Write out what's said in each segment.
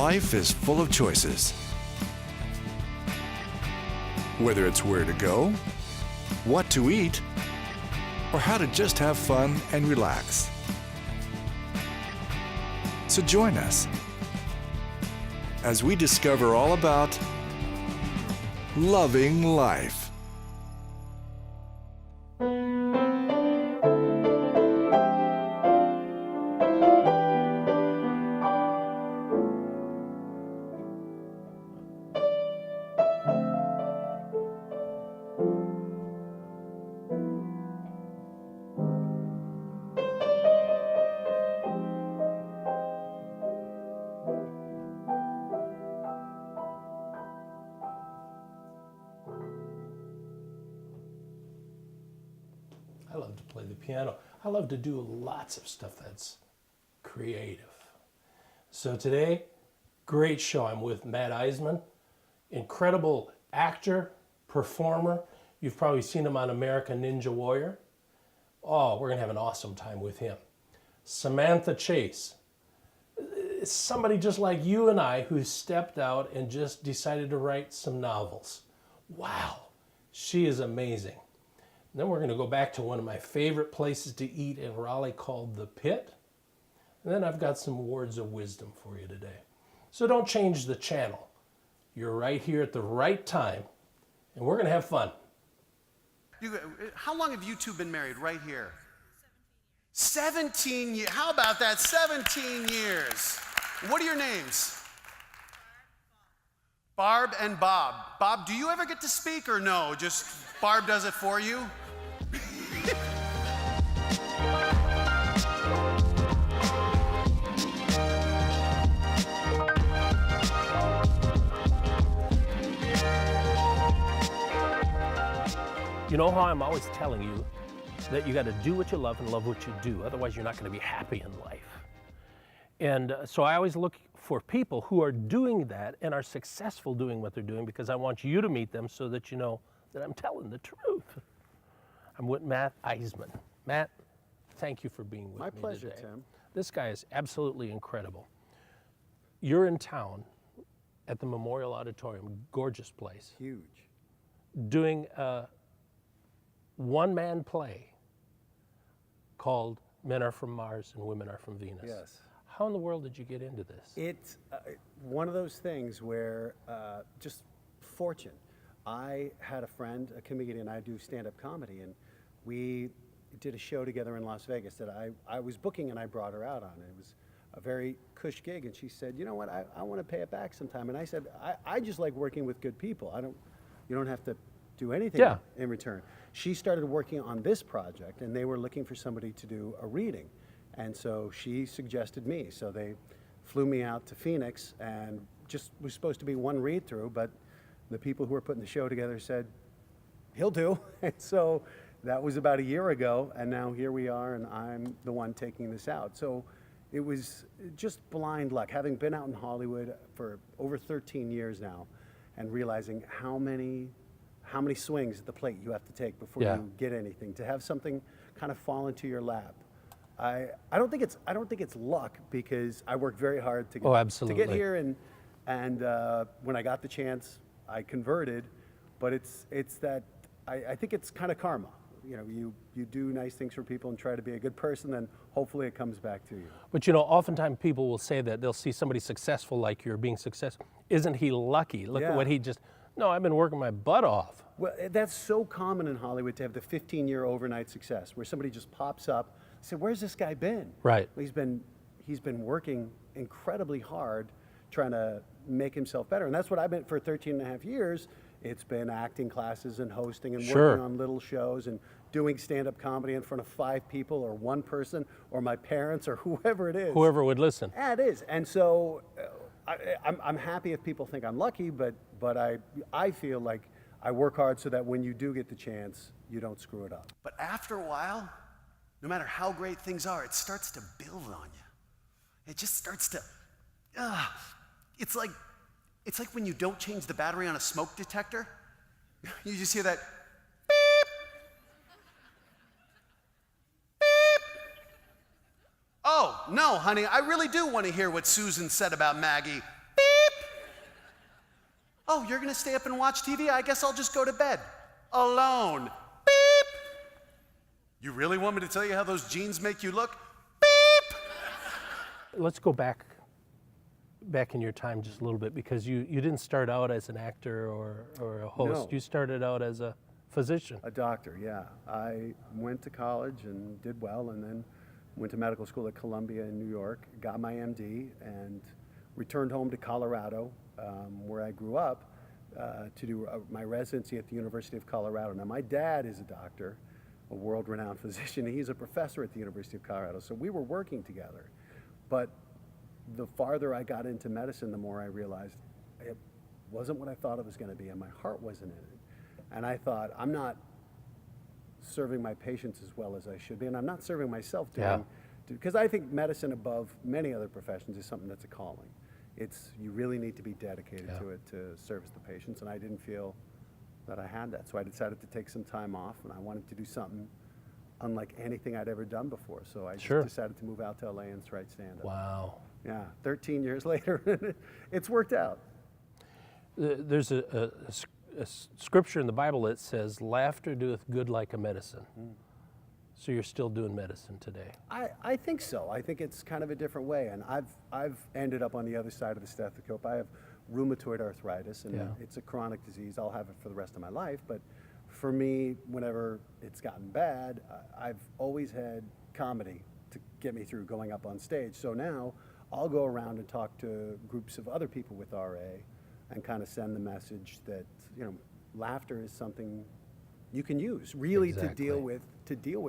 Life is full of choices. Whether it's where to go, what to eat, or how to just have fun and relax. So join us as we discover all about loving life. I love to play the piano. I love to do lots of stuff that's creative. So today, great show. I'm with Matt Iseman, incredible actor, performer. You've probably seen him on American Ninja Warrior. Oh, we're gonna have an awesome time with him. Samantha Chase, somebody just like you and I who stepped out and just decided to write some novels. Wow, she is amazing. Then we're going to go back to one of my favorite places to eat in Raleigh called The Pit. And then I've got some words of wisdom for you today. So don't change the channel. You're right here at the right time, and we're going to have fun. How long have you two been married right here? 17 years. How about that? 17 years. What are your names? Barb and Bob. Bob, do you ever get to speak or no? Just Barb does it for you? You know how I'm always telling you that you got to do what you love and love what you do. Otherwise, you're not going to be happy in life. And so I always look for people who are doing that and are successful doing what they're doing, because I want you to meet them so that you know that I'm telling the truth. I'm with Matt Iseman. Matt, thank you for being with me today. My pleasure, Tim. This guy is absolutely incredible. You're in town at the Memorial Auditorium, gorgeous place. Huge. Doing a one-man play called Men Are From Mars and Women Are From Venus. Yes. How in the world did you get into this? It's one of those things where just fortune. I had a friend, a comedian, I do stand-up comedy, and we did a show together in Las Vegas that I was booking, and I brought her out on. It was a very cush gig, and she said, you know what, I want to pay it back sometime. And I said, I just like working with good people. You don't have to do anything in return. She started working on this project, and they were looking for somebody to do a reading. And so she suggested me. So they flew me out to Phoenix, and just was supposed to be one read through, but the people who were putting the show together said, he'll do. And so that was about a year ago, and now here we are, and I'm the one taking this out. So it was just blind luck, having been out in Hollywood for over 13 years now, and realizing how many swings at the plate you have to take before you get anything, to have something kind of fall into your lap. I don't think it's luck, because I worked very hard to get here, and when I got the chance, I converted. But it's that I think it's kind of karma. You know, you do nice things for people and try to be a good person, then hopefully it comes back to you. But you know, oftentimes people will say that they'll see somebody successful like you're being successful. Isn't he lucky? Look at what he just. No, I've been working my butt off. Well, that's so common in Hollywood, to have the 15-year overnight success, where somebody just pops up. Say, where's this guy been? Right. Well, he's been working incredibly hard, trying to make himself better. And that's what I've been for 13 and a half years. It's been acting classes and hosting and working on little shows and doing stand-up comedy in front of 5 people or 1 person or my parents or whoever it is. Whoever would listen. Yeah, it is. And so I'm happy if people think I'm lucky, but I feel like I work hard so that when you do get the chance, you don't screw it up. But after a while, no matter how great things are, it starts to build on you. It just starts to, it's like when you don't change the battery on a smoke detector. You just hear that beep, beep. Oh, no, honey, I really do want to hear what Susan said about Maggie. Beep. Oh, you're gonna stay up and watch TV? I guess I'll just go to bed. Alone. Beep! You really want me to tell you how those jeans make you look? Beep! Let's go back in your time just a little bit, because you didn't start out as an actor or a host. No. You started out as a physician. A doctor, yeah. I went to college and did well, and then went to medical school at Columbia in New York, got my MD, and returned home to Colorado, where I grew up, to do my residency at the University of Colorado. Now, my dad is a doctor, a world-renowned physician. He's a professor at the University of Colorado, so we were working together. But the farther I got into medicine, the more I realized it wasn't what I thought it was going to be, and my heart wasn't in it. And I thought, I'm not serving my patients as well as I should be, and I'm not serving myself doing, because I think medicine, above many other professions, is something that's a calling. You really need to be dedicated to it to service the patients, and I didn't feel that I had that. So I decided to take some time off, and I wanted to do something unlike anything I'd ever done before. So I just decided to move out to LA and write stand-up. Wow. Yeah, 13 years later, it's worked out. There's a scripture in the Bible that says, laughter doeth good like a medicine. So you're still doing medicine today? I think so. I think it's kind of a different way, and I've ended up on the other side of the stethoscope. I have rheumatoid arthritis, and it's a chronic disease. I'll have it for the rest of my life, but for me, whenever it's gotten bad, I've always had comedy to get me through going up on stage. So now I'll go around and talk to groups of other people with RA and kind of send the message that, laughter is something you can use really to deal with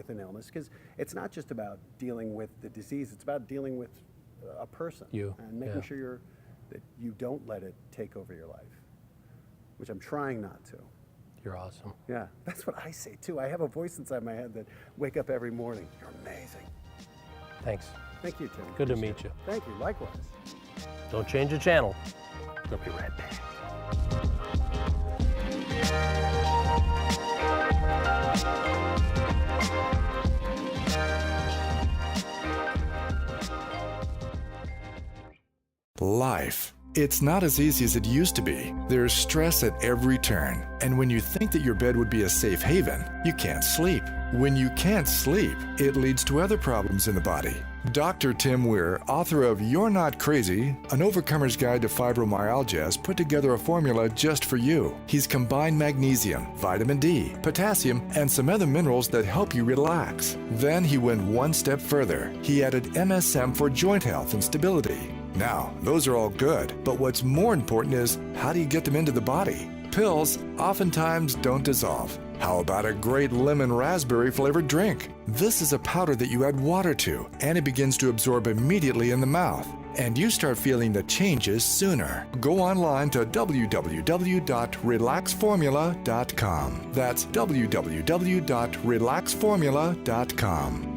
an illness, because it's not just about dealing with the disease, it's about dealing with a person and making sure that you don't let it take over your life, which I'm trying not to. You're awesome. Yeah, that's what I say too. I have a voice inside my head that wake up every morning. You're amazing. Thanks. Thank you, Tim. Good to meet you. Thank you, likewise. Don't change the channel. We'll be right back. Life. It's not as easy as it used to be. There's stress at every turn. And when you think that your bed would be a safe haven, you can't sleep. When you can't sleep, it leads to other problems in the body. Dr. Tim Weir, author of You're Not Crazy, An Overcomer's Guide to Fibromyalgia, has put together a formula just for you. He's combined magnesium, vitamin D, potassium, and some other minerals that help you relax. Then he went one step further. He added MSM for joint health and stability. Now, those are all good, but what's more important is, how do you get them into the body? Pills oftentimes don't dissolve. How about a great lemon raspberry flavored drink? This is a powder that you add water to, and it begins to absorb immediately in the mouth. And you start feeling the changes sooner. Go online to www.relaxformula.com. That's www.relaxformula.com.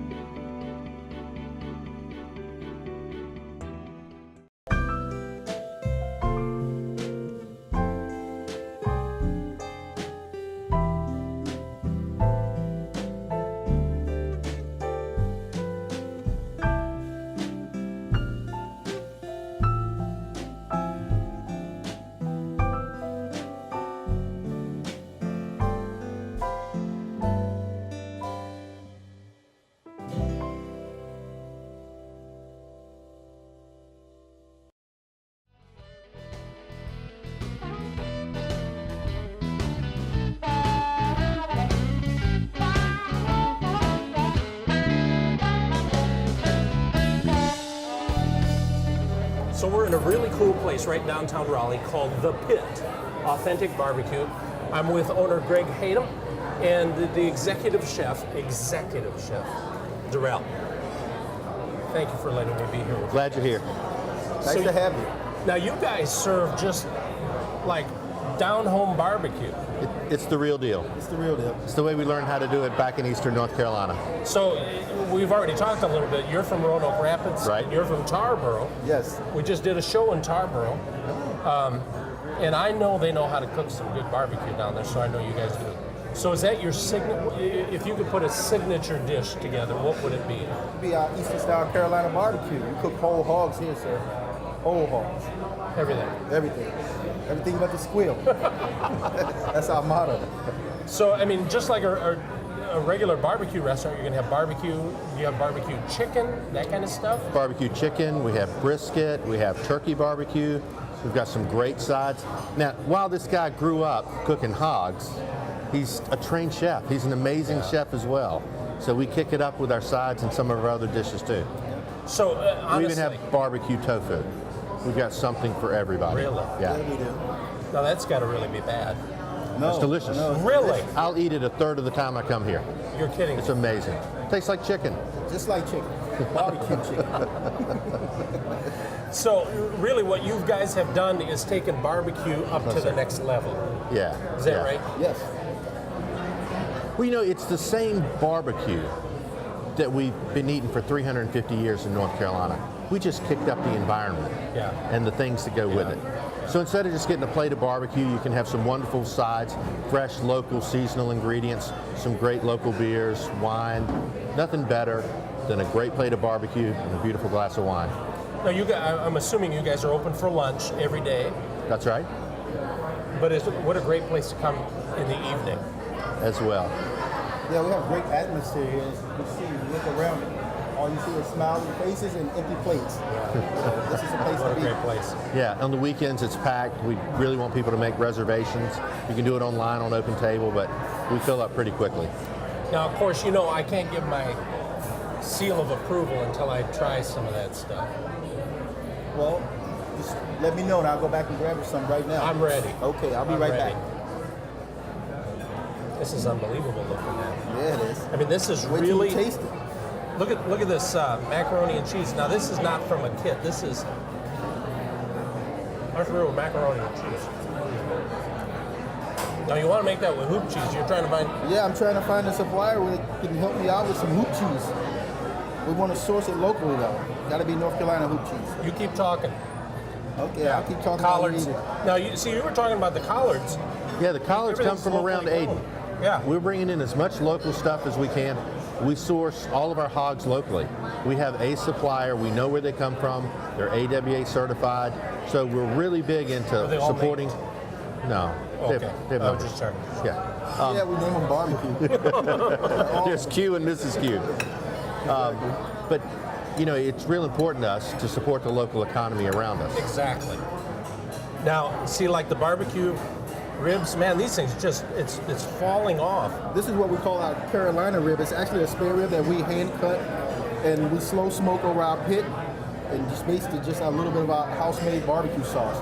So we're in a really cool place right downtown Raleigh called The Pit, Authentic Barbecue. I'm with owner Greg Hayden and the executive chef, Darrell. Thank you for letting me be here with you. Glad you're here. Nice to have you. Now you guys serve just like down-home barbecue. It's the real deal. It's the real deal. It's the way we learned how to do it back in Eastern North Carolina. So we've already talked a little bit. You're from Roanoke Rapids. Right. And you're from Tarboro. Yes. We just did a show in Tarboro. And I know they know how to cook some good barbecue down there, so I know you guys do. So is that your signature? If you could put a signature dish together, what would it be? It'd be our Eastern style Carolina barbecue. We cook whole hogs here, sir. Whole hogs. Everything. Everything. Everything but the squeal. That's our motto. So, I mean, just like a regular barbecue restaurant, you're going to have barbecue, you have barbecue chicken, that kind of stuff? Barbecue chicken, we have brisket, we have turkey barbecue. We've got some great sides. Now, while this guy grew up cooking hogs, he's a trained chef. He's an amazing chef as well. So we kick it up with our sides and some of our other dishes too. So, honestly, We even have barbecue tofu. We've got something for everybody. Really? Yeah. Yeah, we do. now that's got to really be bad. No, It's delicious. No, it's Really? I'll eat it a third of the time I come here. You're kidding. It's amazing. Tastes like chicken. just like chicken. Barbecue chicken. So, really, what you guys have done is taken barbecue up to the next level. Yeah. Is that yeah. right? Yes. Well, you know, it's the same barbecue that we've been eating for 350 years in North Carolina. We just kicked up the environment Yeah. and the things that go with it. So instead of just getting a plate of barbecue, you can have some wonderful sides, fresh, local, seasonal ingredients, some great local beers, wine. Nothing better than a great plate of barbecue and a beautiful glass of wine. Now, I'm assuming you guys are open for lunch every day, That's right, but what a great place to come in the evening. as well. Yeah, we have great atmosphere here. As you can see, you look around, all you see is smiling faces and empty plates. So this is a place What to a be. great place. Yeah, on the weekends it's packed. We really want people to make reservations. You can do it online on Open Table, but we fill up pretty quickly. Now, of course, you know I can't give my seal of approval until I try some of that stuff. Well, just let me know and I'll go back and grab you some right now. I'm ready. Okay, I'll be I'm right ready. back. This is unbelievable looking at. Yeah, it is. I mean, this is Wait till really. you taste it. Look at this macaroni and cheese. Now, this is not from a kit. This is real macaroni and cheese. Now, you want to make that with hoop cheese. You're trying to find. Yeah, I'm trying to find a supplier that can help me out with some hoop cheese. We want to source it locally though. Got to be North Carolina hoop cheese. You keep talking. Okay, I'll keep talking. Collards. while you eat it. Now, you were talking about the collards. Yeah, the collards come Everything's from around locally Aden. grown. Yeah. We're bringing in as much local stuff as we can. We source all of our hogs locally. We have a supplier. We know where they come from. They're AWA certified. So we're really big into Are they all supporting. made? No. Okay. They're I was just checking. Yeah. Yeah, we name them barbecue. There's Q and Mrs. Q. But, you know, it's real important to us to support the local economy around us. Exactly. Now, see, like the barbecue ribs, man, these things just, it's falling off. This is what we call our Carolina rib. It's actually a spare rib that we hand cut and we slow smoke over our pit and just basically just a little bit of our house-made barbecue sauce.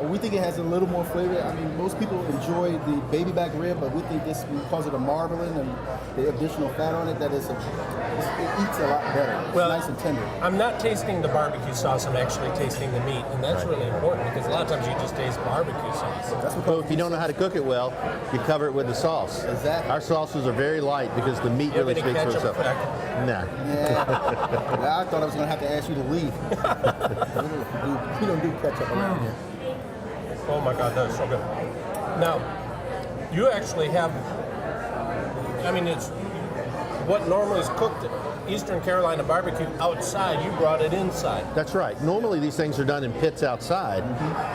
We think it has a little more flavor. I mean, most people enjoy the baby back rib, but we think this, because of the marbling and the additional fat on it, that it eats a lot better. It's Well, nice and tender. I'm not tasting the barbecue sauce, I'm actually tasting the meat, and that's really important because a lot of times you just taste barbecue sauce. That's what So if you don't know how to cook it well, you cover it with the sauce. Exactly. Our sauces are very light because the meat You have really any speaks for ketchup? itself. Nah. Yeah. Well, I thought I was going to have to ask you to leave. We don't do ketchup around here. Oh my God, that is so good. Now, you actually have, I mean, it's what normally is cooked Eastern Carolina barbecue outside, you brought it inside. That's right. Normally these things are done in pits outside,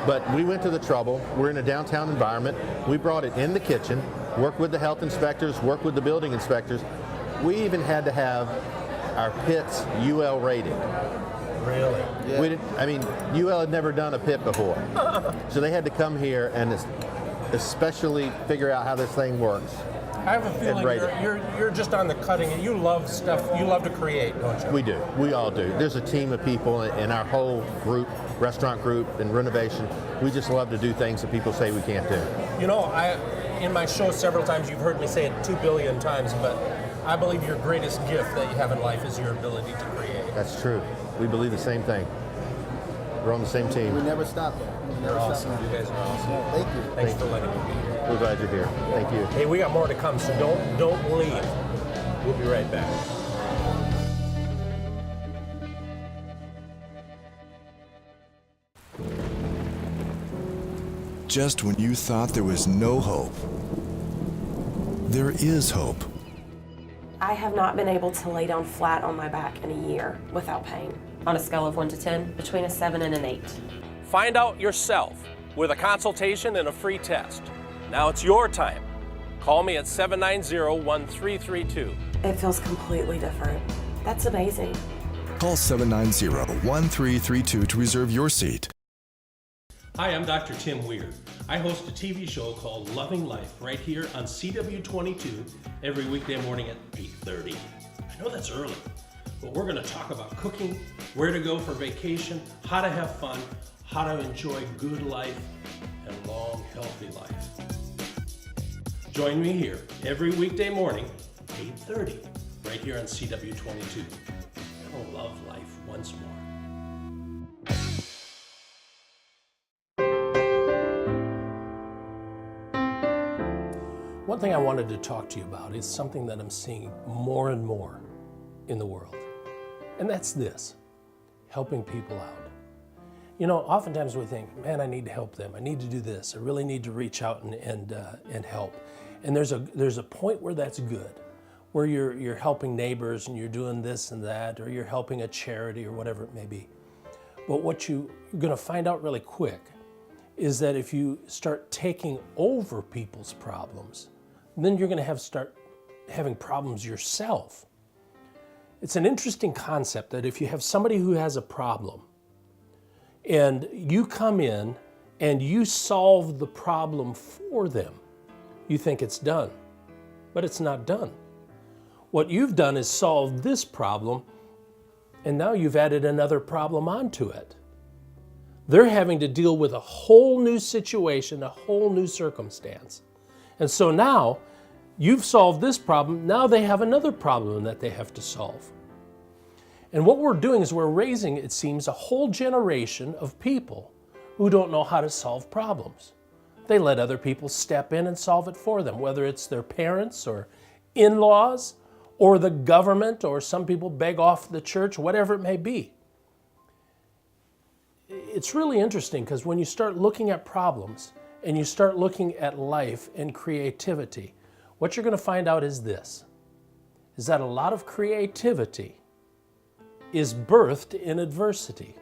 but we went to the trouble. We're in a downtown environment. We brought it in the kitchen, worked with the health inspectors, worked with the building inspectors. We even had to have our pits UL rated. Really? Yeah. We didn't, I mean, UL had never done a pit before. So they had to come here and especially figure out how this thing works. I have a feeling rate it. you're just on the cutting edge. You love stuff, you love to create, don't you? We do. We all do. There's a team of people in our whole group, restaurant group and renovation. We just love to do things that people say we can't do. You know, in my show several times, you've heard me say it 2 billion times, but I believe your greatest gift that you have in life is your ability to create. That's true. We believe the same thing. We're on the same We team. never stop there. We You're never awesome. stop You guys are awesome. there. Thank you. Thanks for letting me be here. We're glad you're here. Thank you. Hey, we got more to come, so don't leave. We'll be right back. Just when you thought there was no hope, there is hope. I have not been able to lay down flat on my back in a year without pain. On a scale of 1 to 10, between a 7 and an 8. Find out yourself with a consultation and a free test. Now it's your time. Call me at 790-1332. It feels completely different. That's amazing. Call 790-1332 to reserve your seat. Hi, I'm Dr. Tim Weir. I host a TV show called Loving Life right here on CW22 every weekday morning at 8:30. I know that's early, but we're going to talk about cooking, where to go for vacation, how to have fun, how to enjoy good life and long, healthy life. Join me here every weekday morning, 8:30, right here on CW22. I'll love life once more. One thing I wanted to talk to you about is something that I'm seeing more and more in the world, and that's this: helping people out. You know, oftentimes we think, man, I need to help them. I need to do this. I really need to reach out and help. And there's a point where that's good, where you're helping neighbors and you're doing this and that, or you're helping a charity or whatever it may be. But what you're going to find out really quick is that if you start taking over people's problems, then you're going to start having problems yourself. It's an interesting concept that if you have somebody who has a problem and you come in and you solve the problem for them, you think it's done, but it's not done. What you've done is solved this problem, and now you've added another problem onto it. They're having to deal with a whole new situation, a whole new circumstance. And so now you've solved this problem, now they have another problem that they have to solve. And what we're doing is we're raising, it seems, a whole generation of people who don't know how to solve problems. They let other people step in and solve it for them, whether it's their parents or in-laws or the government, or some people beg off the church, whatever it may be. It's really interesting because when you start looking at problems and you start looking at life and creativity, what you're going to find out is this, is that a lot of creativity is birthed in adversity.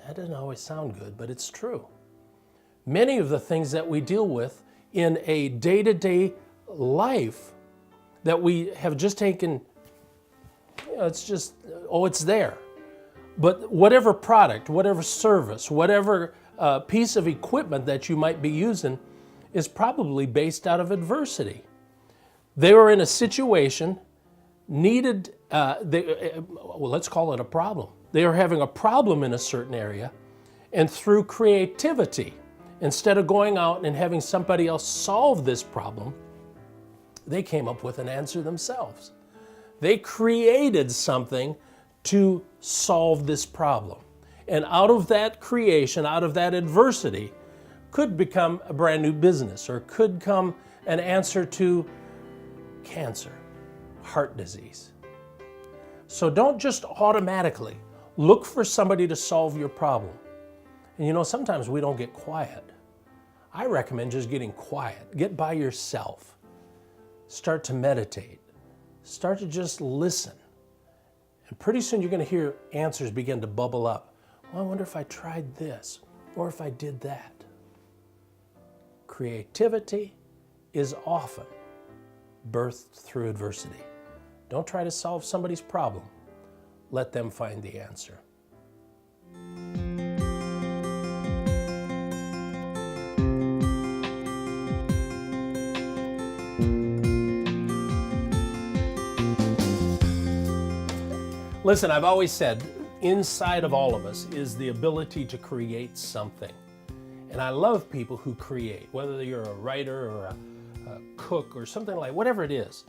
That doesn't always sound good, but it's true. Many of the things that we deal with in a day-to-day life that we have just taken, it's just, it's there. But whatever product, whatever service, whatever piece of equipment that you might be using is probably based out of adversity. They were in a situation, needed, let's call it a problem. They are having a problem in a certain area, and through creativity, instead of going out and having somebody else solve this problem, they came up with an answer themselves. They created something to solve this problem. And out of that creation, out of that adversity, could become a brand new business, or could come an answer to cancer, heart disease. So don't just automatically look for somebody to solve your problem. And you know, sometimes we don't get quiet. I recommend just getting quiet. Get by yourself. Start to meditate. Start to just listen. And pretty soon you're going to hear answers begin to bubble up. Well, I wonder if I tried this, or if I did that. Creativity is often birthed through adversity. Don't try to solve somebody's problem. Let them find the answer. Listen, I've always said, inside of all of us is the ability to create something. And I love people who create, whether you're a writer or a cook or something like, whatever it is.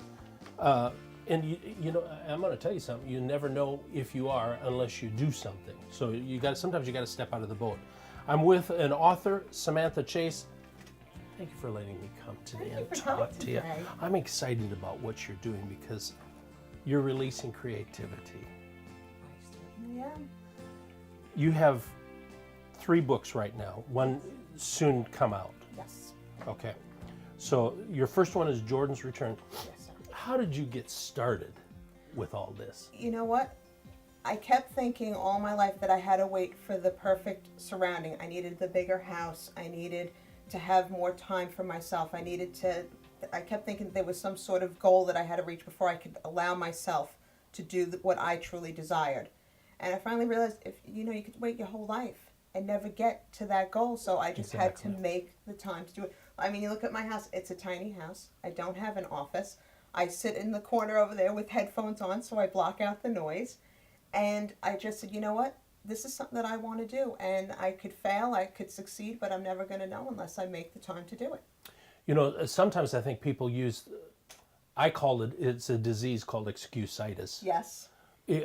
And you know, I'm going to tell you something, you never know if you are unless you do something. So sometimes you got to step out of the boat. I'm with an author, Samantha Chase. Thank you for letting me come today and talk to you. I'm excited about what you're doing because you're releasing creativity. Yeah. You have 3 books right now. One soon come out. Yes. Okay. So your first one is Jordan's Return. Yes, sir. How did you get started with all this? You know what? I kept thinking all my life that I had to wait for the perfect surrounding. I needed the bigger house. I needed to have more time for myself. I kept thinking there was some sort of goal that I had to reach before I could allow myself to do what I truly desired. And I finally realized you could wait your whole life and never get to that goal. So I just had to make the time to do it. I mean, you look at my house, it's a tiny house. I don't have an office. I sit in the corner over there with headphones on so I block out the noise. And I just said, you know what? This is something that I want to do. And I could fail, I could succeed, but I'm never going to know unless I make the time to do it. You know, sometimes I think people it's a disease called excuse-itis. Yes.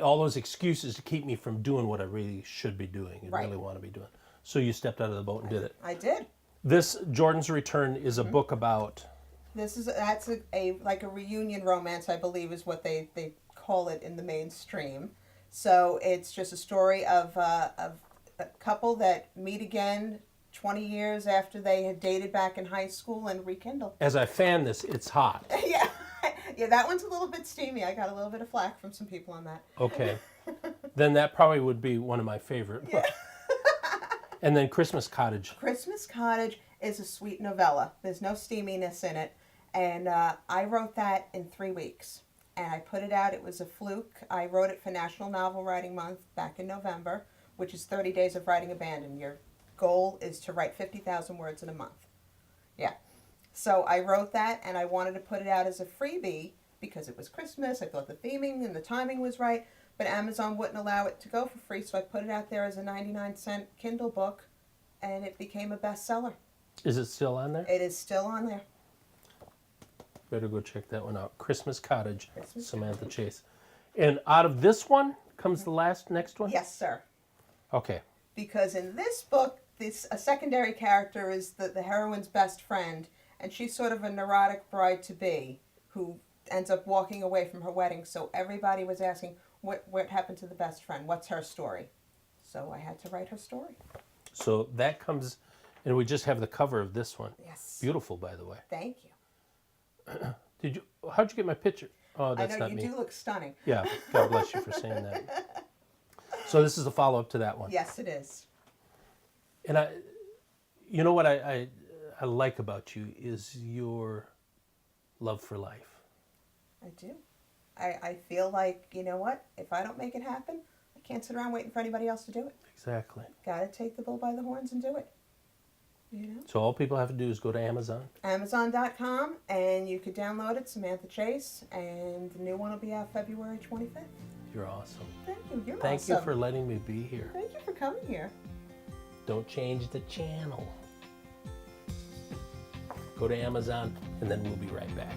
All those excuses to keep me from doing what I really should be doing and really want to be doing. So you stepped out of the boat and did it. I did. This Jordan's Return is a book about... That's like a reunion romance, I believe, is what they call it in the mainstream. So it's just a story of a couple that meet again 20 years after they had dated back in high school and rekindle. As I fan this, it's hot. Yeah, that one's a little bit steamy. I got a little bit of flack from some people on that. Okay. Then that probably would be one of my favorite. Yeah. And then Christmas Cottage. Christmas Cottage is a sweet novella. There's no steaminess in it. And I wrote that in 3 weeks. And I put it out. It was a fluke. I wrote it for National Novel Writing Month back in November, which is 30 days of writing abandon. Your goal is to write 50,000 words in a month. Yeah. So I wrote that, and I wanted to put it out as a freebie because it was Christmas. I thought the theming and the timing was right, but Amazon wouldn't allow it to go for free, so I put it out there as a 99-cent Kindle book, and it became a bestseller. Is it still on there? It is still on there. Better go check that one out. Christmas Cottage, Samantha Chase. And out of this one comes the next one? Yes, sir. Okay. Because in this book, a secondary character is the heroine's best friend, and she's sort of a neurotic bride-to-be who ends up walking away from her wedding. So everybody was asking, what happened to the best friend? What's her story? So I had to write her story. So that comes, and we just have the cover of this one. Yes. Beautiful, by the way. Thank you. How'd you get my picture? Oh, that's I know not me. you do look stunning. Yeah, God bless you for saying that. So this is a follow-up to that one. Yes, it is. And you know what I like about you is your love for life. I do. I feel like, you know what? If I don't make it happen, I can't sit around waiting for anybody else to do it. Exactly. Got to take the bull by the horns and do it. You know? So all people have to do is go to Amazon. Amazon.com, and you could download it, Samantha Chase, and the new one will be out February 25th. You're awesome. Thank you. You're Thank awesome. you for letting me be here. Thank you for coming here. Don't change the channel. Go to Amazon, and then we'll be right back.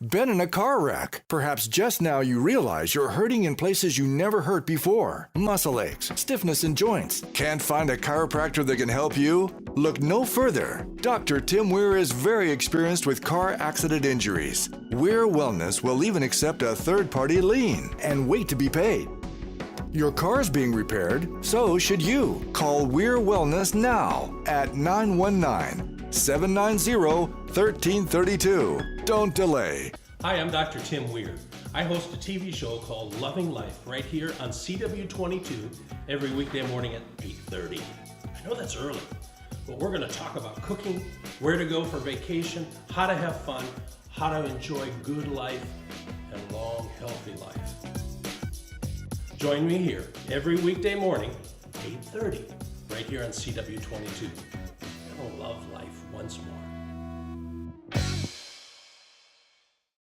Been in a car wreck? Perhaps just now you realize you're hurting in places you never hurt before. Muscle aches, stiffness in joints. Can't find a chiropractor that can help you? Look no further. Dr. Tim Weir is very experienced with car accident injuries. Weir Wellness will even accept a third-party lien and wait to be paid. Your car's being repaired, so should you. Call Weir Wellness now at 919-790-1332. Don't delay. Hi, I'm Dr. Tim Weir. I host a TV show called Loving Life right here on CW22 every weekday morning at 8:30. I know that's early, but we're going to talk about cooking, where to go for vacation, how to have fun, how to enjoy good life and long, healthy life. Join me here every weekday morning, 8:30, right here on CW22. And love life once more.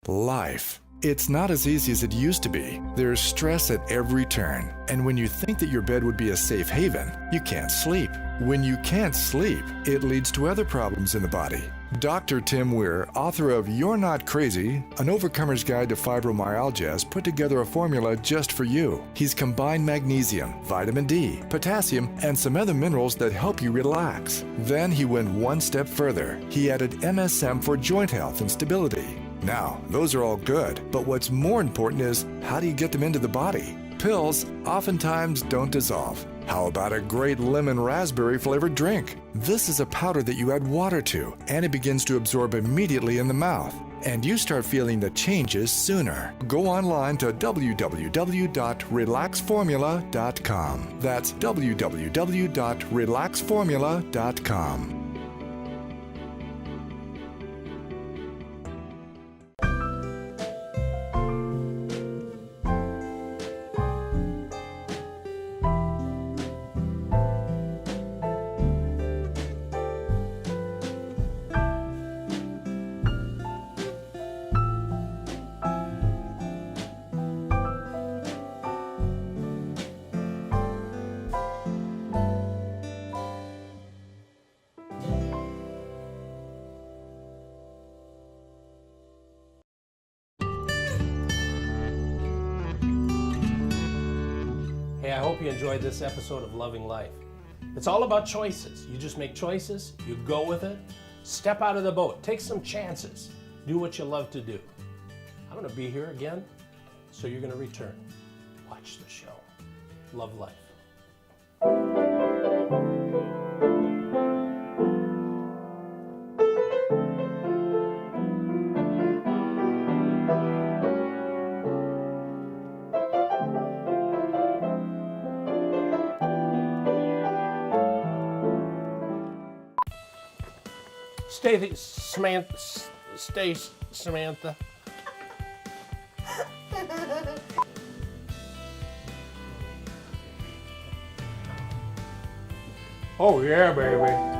Life. It's not as easy as it used to be. There's stress at every turn. And when you think that your bed would be a safe haven, you can't sleep. When you can't sleep, it leads to other problems in the body. Dr. Tim Weir, author of You're Not Crazy, An Overcomer's Guide to Fibromyalgia, has put together a formula just for you. He's combined magnesium, vitamin D, potassium, and some other minerals that help you relax. Then he went one step further. He added MSM for joint health and stability. Now, those are all good, but what's more important is, how do you get them into the body? Pills oftentimes don't dissolve. How about a great lemon raspberry flavored drink? This is a powder that you add water to, and it begins to absorb immediately in the mouth. and you start feeling the changes sooner. Go online to www.relaxformula.com. That's www.relaxformula.com. Hey, I hope you enjoyed this episode of Loving Life. It's all about choices. You just make choices, you go with it, step out of the boat, take some chances, do what you love to do. I'm going to be here again, so you're going to return. Watch the show. Love life. Stay, Samantha. Oh yeah, baby.